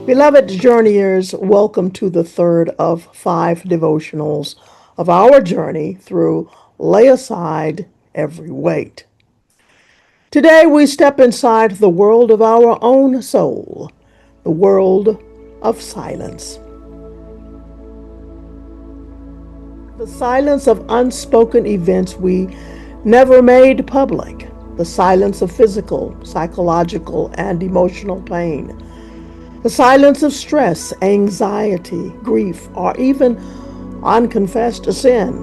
Beloved journeyers, welcome to the third of 5 devotionals of our journey through Lay Aside Every Weight. Today we step inside the world of our own soul, the world of silence. The silence of unspoken events we never made public, the silence of physical, psychological, and emotional pain. The silence of stress, anxiety, grief, or even unconfessed sin.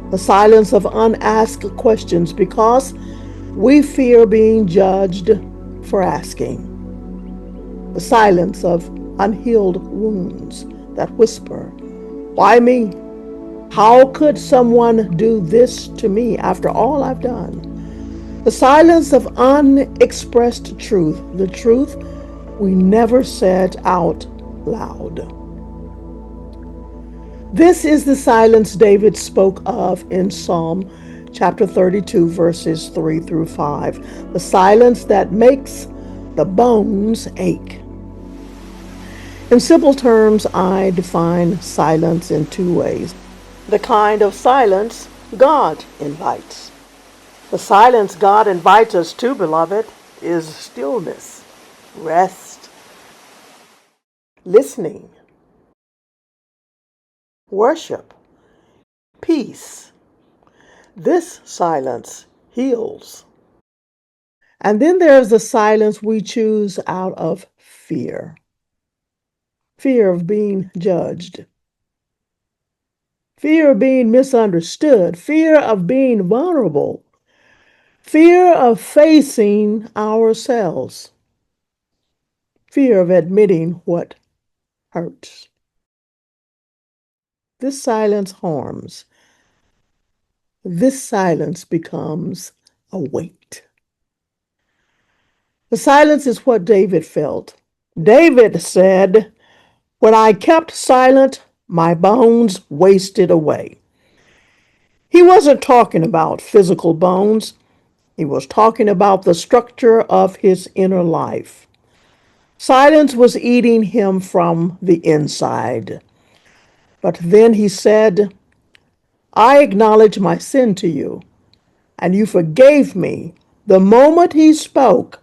The silence of unasked questions because we fear being judged for asking. The silence of unhealed wounds that whisper, "Why me? How could someone do this to me after all I've done?" The silence of unexpressed truth, the truth we never said out loud. This is the silence David spoke of in Psalm chapter 32, verses 3 through 5. The silence that makes the bones ache. In simple terms, I define silence in 2 ways. The kind of silence God invites. The silence God invites us to, beloved, is stillness, rest, listening, worship, peace. This silence heals. And then there's the silence we choose out of fear. Fear of being judged. Fear of being misunderstood. Fear of being vulnerable. Fear of facing ourselves. Fear of admitting what hurts. This silence harms. This silence becomes a weight. The silence is what David felt. David said, "When I kept silent, my bones wasted away." He wasn't talking about physical bones. He was talking about the structure of his inner life. Silence was eating him from the inside. But then he said, "I acknowledge my sin to you, and you forgave me." The moment he spoke,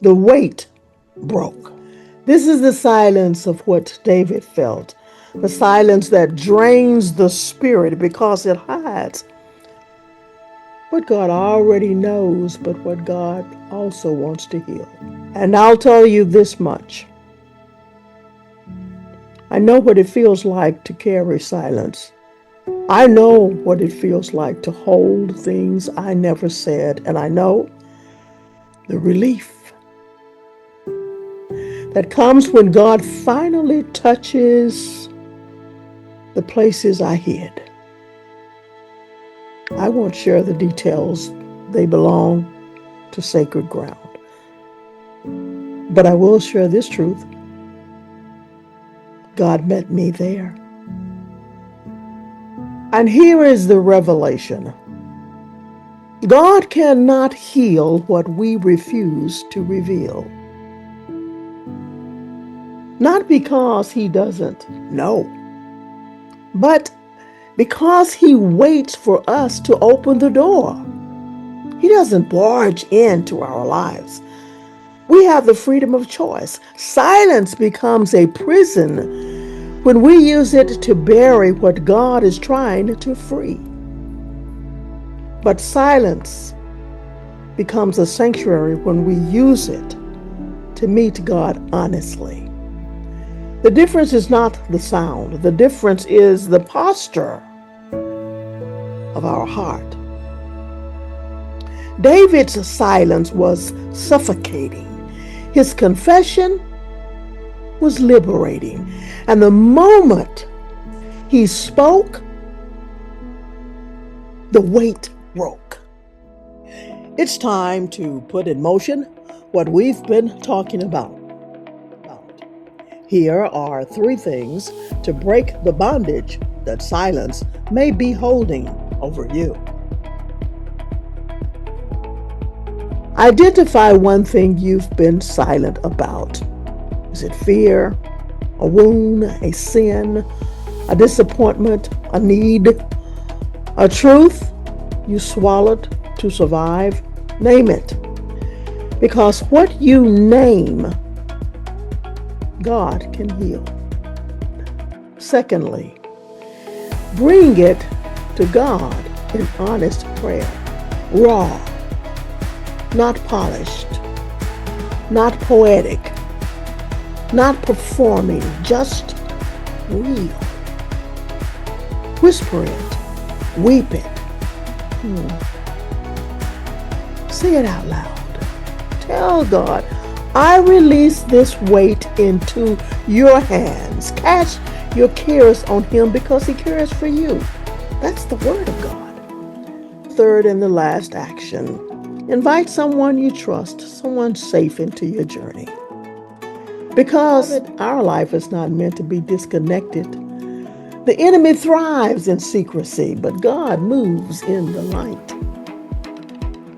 the weight broke. This is the silence of what David felt, the silence that drains the spirit because it hides what God already knows, but what God also wants to heal. And I'll tell you this much. I know what it feels like to carry silence. I know what it feels like to hold things I never said, and I know the relief that comes when God finally touches the places I hid. I won't share the details. They belong to sacred ground. But I will share this truth. God met me there. And here is the revelation. God cannot heal what we refuse to reveal. Not because he doesn't know, but because he waits for us to open the door. He doesn't barge into our lives. We have the freedom of choice. Silence becomes a prison when we use it to bury what God is trying to free. But silence becomes a sanctuary when we use it to meet God honestly. The difference is not the sound. The difference is the posture of our heart. David's silence was suffocating. His confession was liberating. And the moment he spoke, the weight broke. It's time to put in motion what we've been talking about. Here are 3 things to break the bondage that silence may be holding over you. Identify one thing you've been silent about. Is it fear, a wound, a sin, a disappointment, a need, a truth you swallowed to survive? Name it. Because what you name, God can heal. Secondly, bring it to God in honest prayer. Raw, not polished, not poetic, not performing, just real. Whisper it, weep it. Say it out loud. Tell God, I release this weight into your hands. Cast your cares on him because he cares for you. That's the word of God. Third and the last action, invite someone you trust, someone safe into your journey. Because our life is not meant to be disconnected. The enemy thrives in secrecy, but God moves in the light.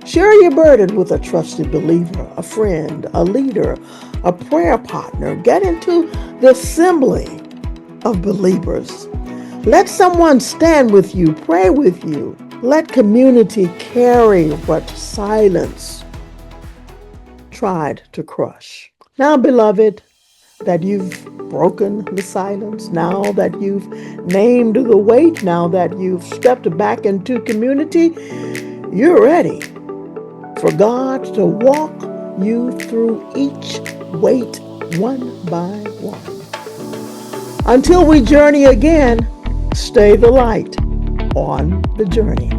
Share your burden with a trusted believer, a friend, a leader, a prayer partner. Get into the assembly of believers. Let someone stand with you, pray with you. Let community carry what silence tried to crush. Now, beloved, that you've broken the silence, now that you've named the weight, now that you've stepped back into community, you're ready for God to walk you through each weight one by one. Until we journey again, stay the light on the journey.